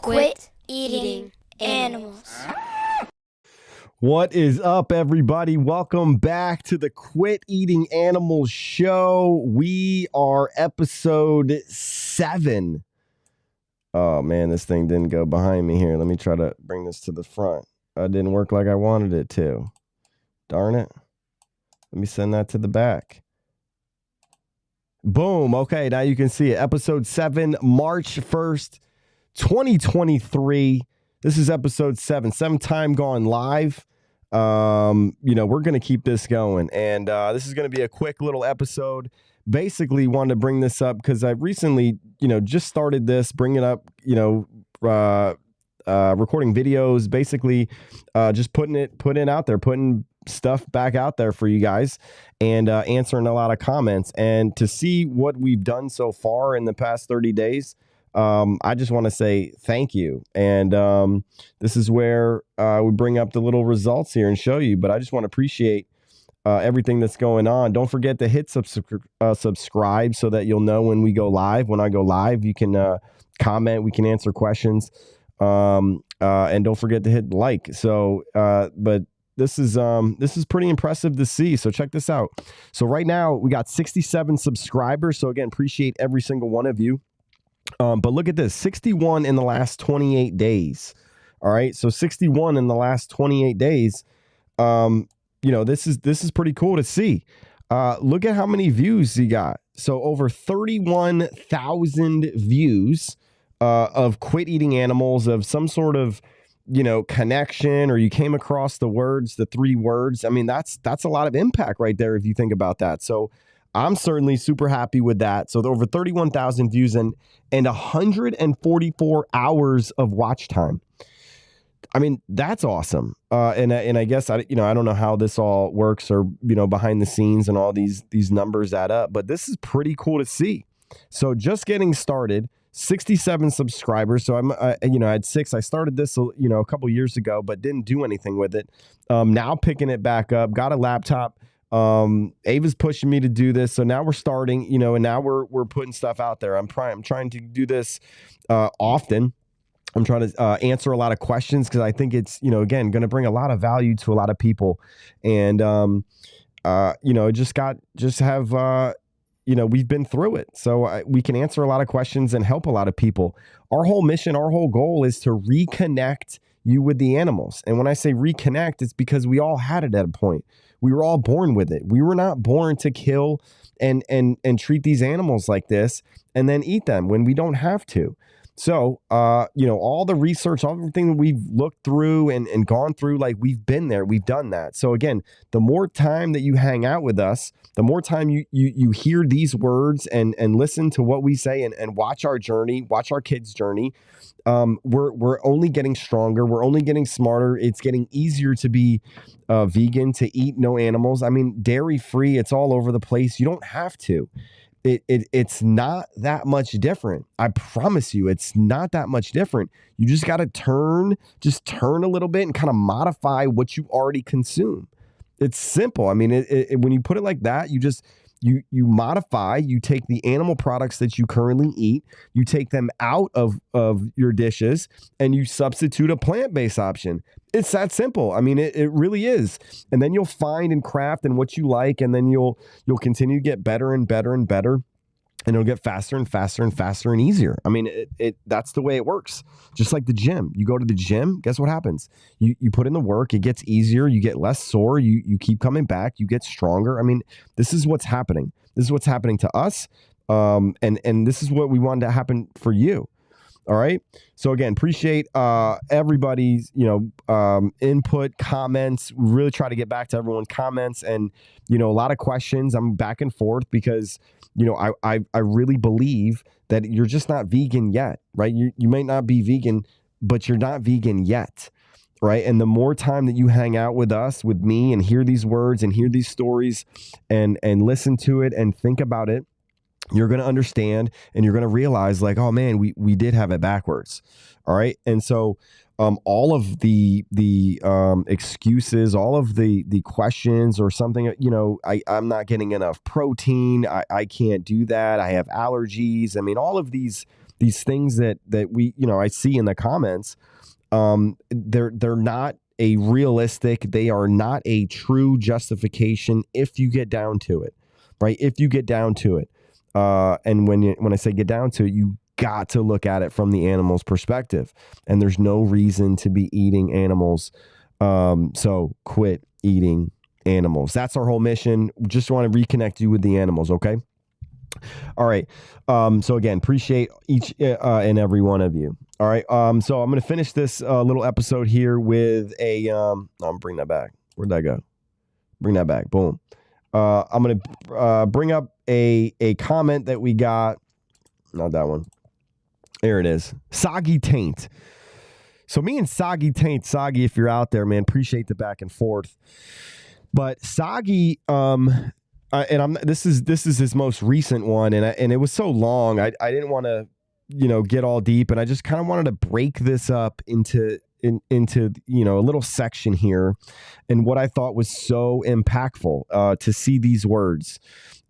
Quit eating animals. What is up, everybody? Welcome back to the Quit Eating Animals show. We are episode 7. Oh, man, this thing didn't go behind me here. Let me try to bring this to the front. It didn't work like I wanted it to. Darn it. Let me send that to the back. Boom. Okay, now you can see it. Episode 7, March 1st, 2023. This is episode 7. 7th time gone live. We're going to keep this going. And this is going to be a quick little episode. Basically wanted to bring this up because I recently, just started this, bringing up, recording videos, basically just putting out there, putting stuff back out there for you guys and answering a lot of comments. And to see what we've done so far in the past 30 days, I just want to say thank you. And this is where we bring up the little results here and show you. But I just want to appreciate everything that's going on. Don't forget to hit subscribe so that you'll know when we go live. When I go live, you can comment. We can answer questions. And don't forget to hit like. So, but this is pretty impressive to see. So check this out. So right now we got 67 subscribers. So again, appreciate every single one of you. But look at this, 61 in the last 28 days. All right. So 61 in the last 28 days. This is pretty cool to see. Look at how many views you got. So over 31,000 views of Quit Eating Animals, of some sort of, connection, or you came across the 3 words. I mean, that's a lot of impact right there if you think about that. So I'm certainly super happy with that. So over 31,000 views and 144 hours of watch time. I mean, that's awesome. And I guess I don't know how this all works, or behind the scenes and all these numbers add up, but this is pretty cool to see. So just getting started. 67 subscribers. So I had 6. I started this, a couple years ago, but didn't do anything with it. Now picking it back up, got a laptop. Ava's pushing me to do this. So now we're starting, and now we're putting stuff out there. I'm trying to do this, often. I'm trying to, answer a lot of questions, because I think it's, again, going to bring a lot of value to a lot of people. And, we've been through it. So we can answer a lot of questions and help a lot of people. Our whole mission, our whole goal is to reconnect you with the animals. And when I say reconnect, it's because we all had it at a point. We were all born with it. We were not born to kill and treat these animals like this and then eat them when we don't have to. So, all the research, everything that we've looked through and gone through, like, we've been there, we've done that. So again, the more time that you hang out with us, the more time you hear these words and listen to what we say and watch our journey, watch our kids' journey, we're only getting stronger. We're only getting smarter. It's getting easier to be vegan, to eat no animals. I mean, dairy free, it's all over the place. You don't have to. It's not that much different. I promise you, it's not that much different. You just got to turn a little bit and kind of modify what you already consume. It's simple. I mean, when you put it like that, you modify, you take the animal products that you currently eat, you take them out of your dishes, and you substitute a plant-based option. It's that simple. I mean, it really is. And then you'll find and craft and what you like, and then you'll continue to get better and better and better. And it'll get faster and faster and faster and easier. I mean, that's the way it works. Just like the gym. You go to the gym, guess what happens? You put in the work, it gets easier, you get less sore, you keep coming back, you get stronger. I mean, this is what's happening. This is what's happening to us. And this is what we wanted to happen for you. All right. So again, appreciate everybody's, input, comments. We really try to get back to everyone's comments, and, a lot of questions. I'm back and forth because, I really believe that you're just not vegan yet, right? You might not be vegan, but you're not vegan yet. Right. And the more time that you hang out with us, with me, and hear these words and hear these stories and listen to it and think about it, you're going to understand, and you're going to realize, like, oh man, we did have it backwards. All right. And so all of the excuses, all of the questions or something, I'm not getting enough protein. I can't do that. I have allergies. I mean, all of these these things that we, I see in the comments, they're not a realistic, they are not a true justification if you get down to it, right? If you get down to it. And when I say get down to it, you got to look at it from the animal's perspective. And there's no reason to be eating animals. So quit eating animals. That's our whole mission. Just want to reconnect you with the animals, okay? All right. So again, appreciate each and every one of you. All right. So I'm going to finish this little episode here with a, I'm bring that back. Where'd that go? Bring that back. Boom. I'm going to bring up a comment that we got. Not that one. There it is. Soggy Taint. So me and Soggy Taint, Soggy, if you're out there, man, appreciate the back and forth. But Soggy, this is his most recent one, and it was so long, I didn't want to, get all deep, and I just kind of wanted to break this up into a little section here, and what I thought was so impactful to see these words,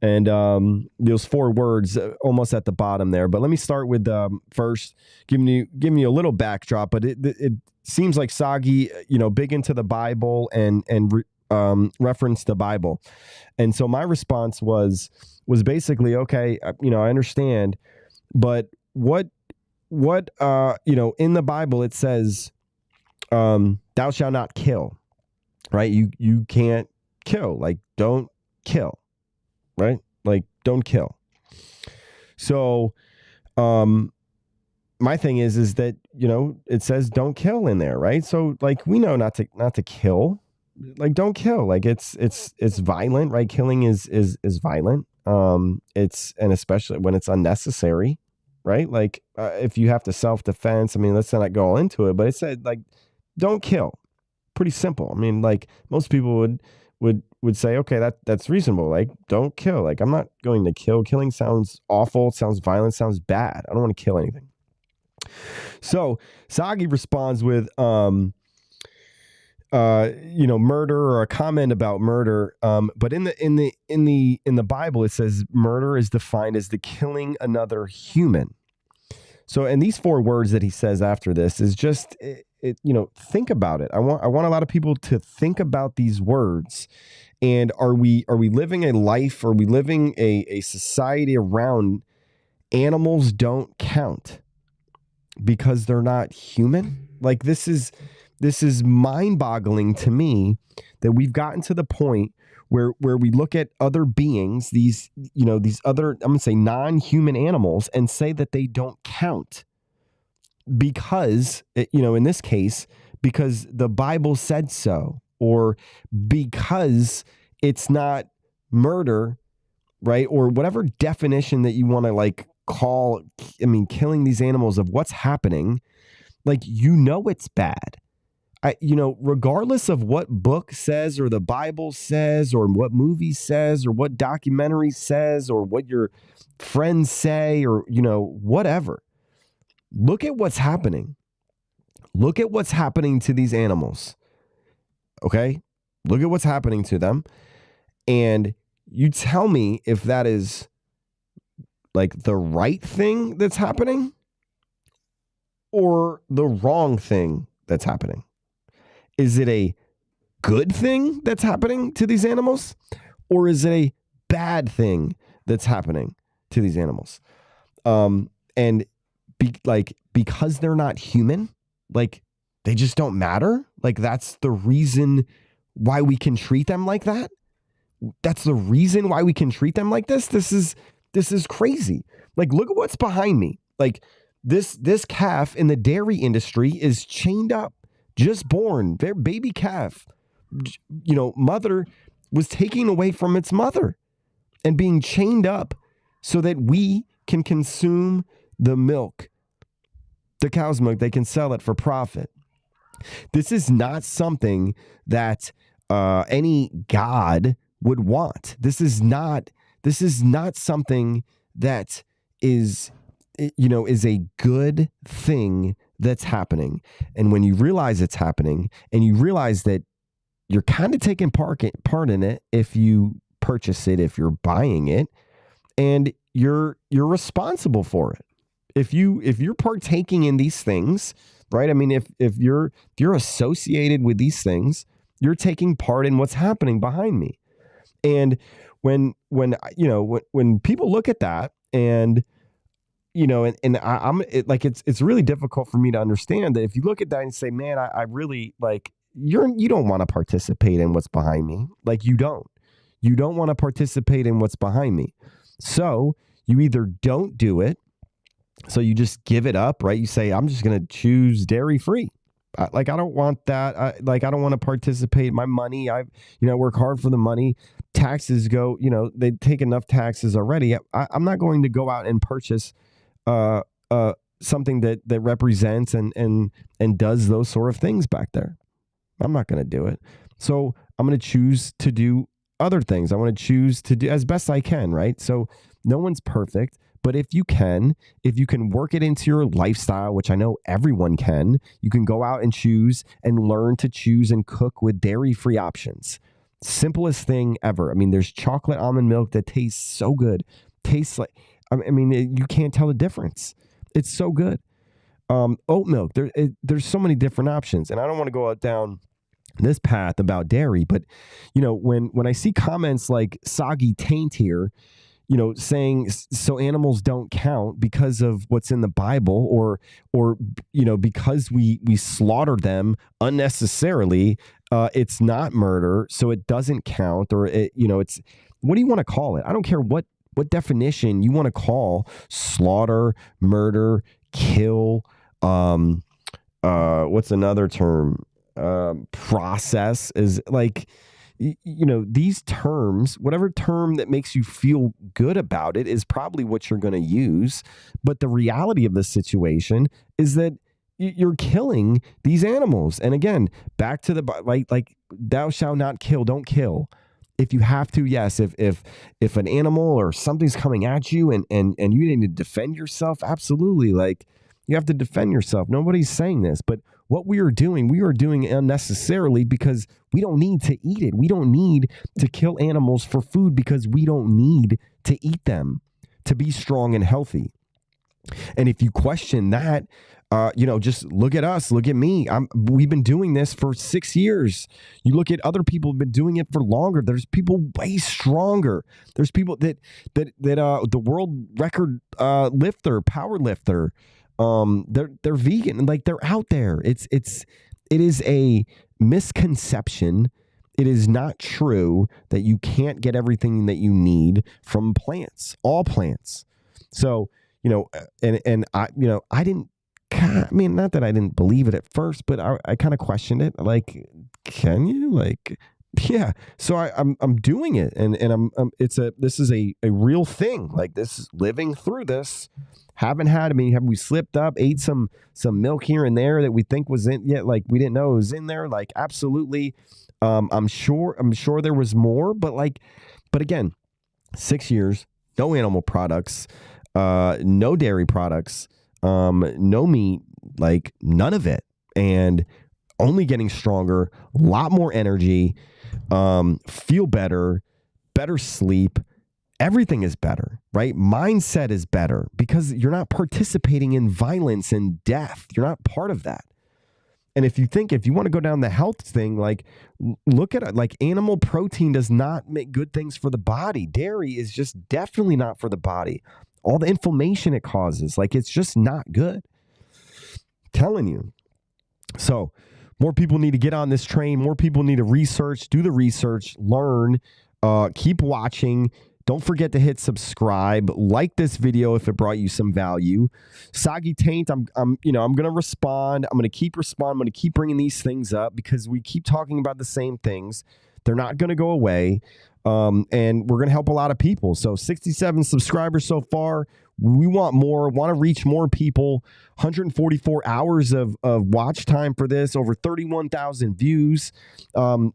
and those 4 words almost at the bottom there. But let me start with first giving you a little backdrop. But it seems like Soggy, big into the Bible and reference the Bible. And so my response was basically, okay, I understand, but what in the Bible it says, thou shalt not kill, right? You can't kill, like don't kill, right? Like don't kill. So, my thing is that, it says don't kill in there, right? So like we know not to kill. Like don't kill, like it's violent, right? Killing is violent. It's, and especially when it's unnecessary, right? Like if you have to self-defense, I mean, let's not go all into it, but it said like don't kill. Pretty simple. I mean, like most people would say, okay, that's reasonable. Like don't kill. Like I'm not going to kill. Killing sounds awful, sounds violent, sounds bad. I don't want to kill anything. So Soggy responds with murder, or a comment about murder. But in the Bible, it says murder is defined as the killing another human. So, and these 4 words that he says after this is just, think about it. I want a lot of people to think about these words. And are we living a life? Are we living a society around animals don't count because they're not human? Like this is mind-boggling to me that we've gotten to the point where we look at other beings, these other, I'm going to say non-human animals, and say that they don't count because, in this case, because the Bible said so, or because it's not murder, right? Or whatever definition that you want to like call, killing these animals of what's happening, like, it's bad. Regardless of what book says or the Bible says or what movie says or what documentary says or what your friends say or, whatever, look at what's happening. Look at what's happening to these animals. Okay? Look at what's happening to them. And you tell me if that is like the right thing that's happening or the wrong thing that's happening. Is it a good thing that's happening to these animals? Or is it a bad thing that's happening to these animals? Because they're not human, like they just don't matter. Like that's the reason why we can treat them like that. That's the reason why we can treat them like this. This is crazy. Like, look at what's behind me. Like this calf in the dairy industry is chained up. Just born, their baby calf, mother was taken away from its mother and being chained up so that we can consume the milk, the cow's milk. They can sell it for profit. This is not something that any God would want. This is not something that is a good thing that's happening. And when you realize it's happening and you realize that you're kind of taking part in it, if you purchase it, if you're buying it, and you're responsible for it. If you're partaking in these things, right? I mean, if you're associated with these things, you're taking part in what's happening behind me. And when people look at that, and it's really difficult for me to understand that if you look at that and say, man, I really like, you don't want to participate in what's behind me. Like, you don't want to participate in what's behind me. So you either don't do it. So you just give it up, right? You say, I'm just going to choose dairy free. I don't want that. I don't want to participate. My money, I work hard for the money. Taxes go, they take enough taxes already. I'm not going to go out and purchase something that represents and does those sort of things back there. I'm not going to do it. So I'm going to choose to do other things. I want to choose to do as best I can, right? So no one's perfect, but if you can work it into your lifestyle, which I know everyone can, you can go out and choose and learn to choose and cook with dairy-free options. Simplest thing ever. I mean, there's chocolate almond milk that tastes so good. Tastes like, you can't tell the difference. It's so good. Oat milk. There's so many different options, and I don't want to go down this path about dairy, but when I see comments like Soggy Taint here, saying so animals don't count because of what's in the Bible, or because we slaughter them unnecessarily, it's not murder, so it doesn't count, or it's, what do you want to call it? I don't care what definition you want to call slaughter, murder, kill. What's another term? Process is like, these terms, whatever term that makes you feel good about it is probably what you're going to use. But the reality of the situation is that you're killing these animals. And again, back to the, like thou shalt not kill, don't kill. If you have to, yes. If an animal or something's coming at you and you need to defend yourself, absolutely. Like, you have to defend yourself. Nobody's saying this, but what we are doing unnecessarily because we don't need to eat it. We don't need to kill animals for food because we don't need to eat them to be strong and healthy. And if you question that, just look at us, look at me. We've been doing this for 6 years. You look at other people who've been doing it for longer. There's people way stronger. There's people that the world record power lifter. They're vegan, and like, they're out there. It is a misconception. It is not true that you can't get everything that you need from plants, all plants. So, and I didn't, not that I didn't believe it at first, but I kind of questioned it. Like, can you? Like, yeah. So I'm doing it, and this is a real thing. Like, this is living through this. Have we slipped up, ate some milk here and there that we think was in, yet like we didn't know it was in there? Like, absolutely. I'm sure there was more, but again, 6 years, no animal products, no dairy products, no meat, like none of it, and only getting stronger, a lot more energy, feel better sleep. Everything is better, right? Mindset is better because you're not participating in violence and death. You're not part of that. And if you want to go down the health thing, like, look at it, like, animal protein does not make good things for the body. Dairy is just definitely not for the body. All the inflammation it causes, like, it's just not good. I'm telling you. So more people need to get on this train. More people need to do the research, learn, keep watching. Don't forget to hit subscribe, like this video if it brought you some value. Soggy Taint, I'm going to respond. I'm going to keep responding. I'm going to keep bringing these things up because we keep talking about the same things. They're not going to go away. And we're going to help a lot of people. So 67 subscribers so far. We want more, want to reach more people. 144 hours of watch time for this, over 31,000 views.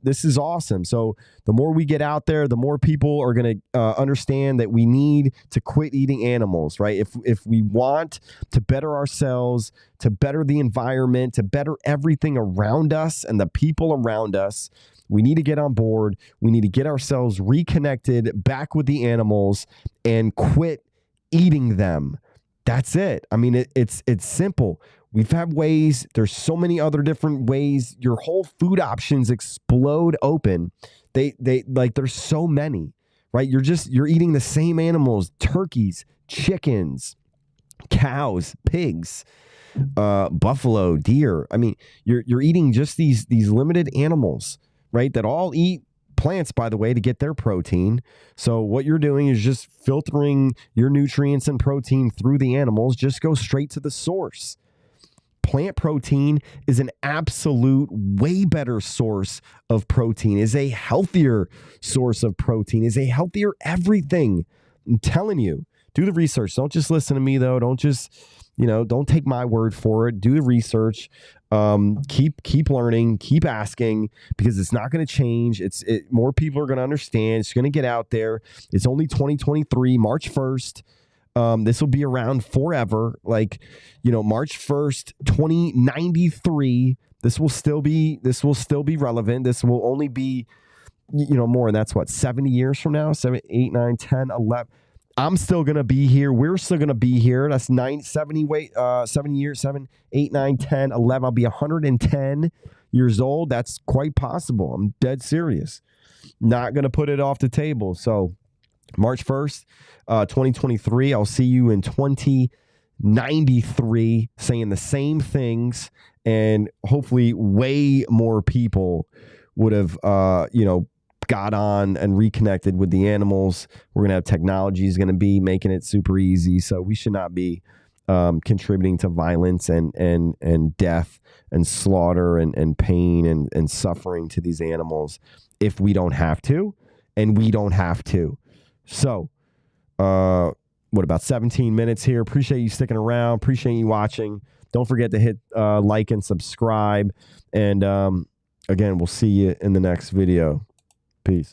This is awesome. So the more we get out there, the more people are going to understand that we need to quit eating animals, right? If we want to better ourselves, to better the environment, to better everything around us and the people around us, we need to get on board. We need to get ourselves reconnected back with the animals and quit eating them. That's it. I mean, it's simple. We've had ways. There's so many other different ways. Your whole food options explode open. They like there's so many, right? You're eating the same animals: turkeys, chickens, cows, pigs, buffalo, deer. I mean, you're eating just these limited animals, right? That all eat plants, by the way, to get their protein. So what you're doing is just filtering your nutrients and protein through the animals. Just go straight to the source. Plant protein is an absolute way better source of protein, is a healthier source of protein, is a healthier everything. I'm telling you, do the research. Don't just listen to me, though. Don't just, don't take my word for it. Do the research. Keep learning, keep asking, because it's not going to change. More people are going to understand. It's going to get out there. It's only 2023, March 1st. This will be around forever. Like, March 1st, 2093, this will still be relevant. This will only be, more. And that's what, 70 years from now, 7, 8, 9, 10, 11. I'm still going to be here. We're still going to be here. That's 70 years, 7, 8, 9, 10, 11. I'll be 110 years old. That's quite possible. I'm dead serious. Not going to put it off the table. So March 1st, 2023, I'll see you in 2093 saying the same things, and hopefully way more people would have, got on and reconnected with the animals. We're going to have technology is going to be making it super easy. So we should not be contributing to violence and death and slaughter and pain and suffering to these animals if we don't have to, and we don't have to. So, what, about 17 minutes here? Appreciate you sticking around. Appreciate you watching. Don't forget to hit like and subscribe. And again, we'll see you in the next video. Peace.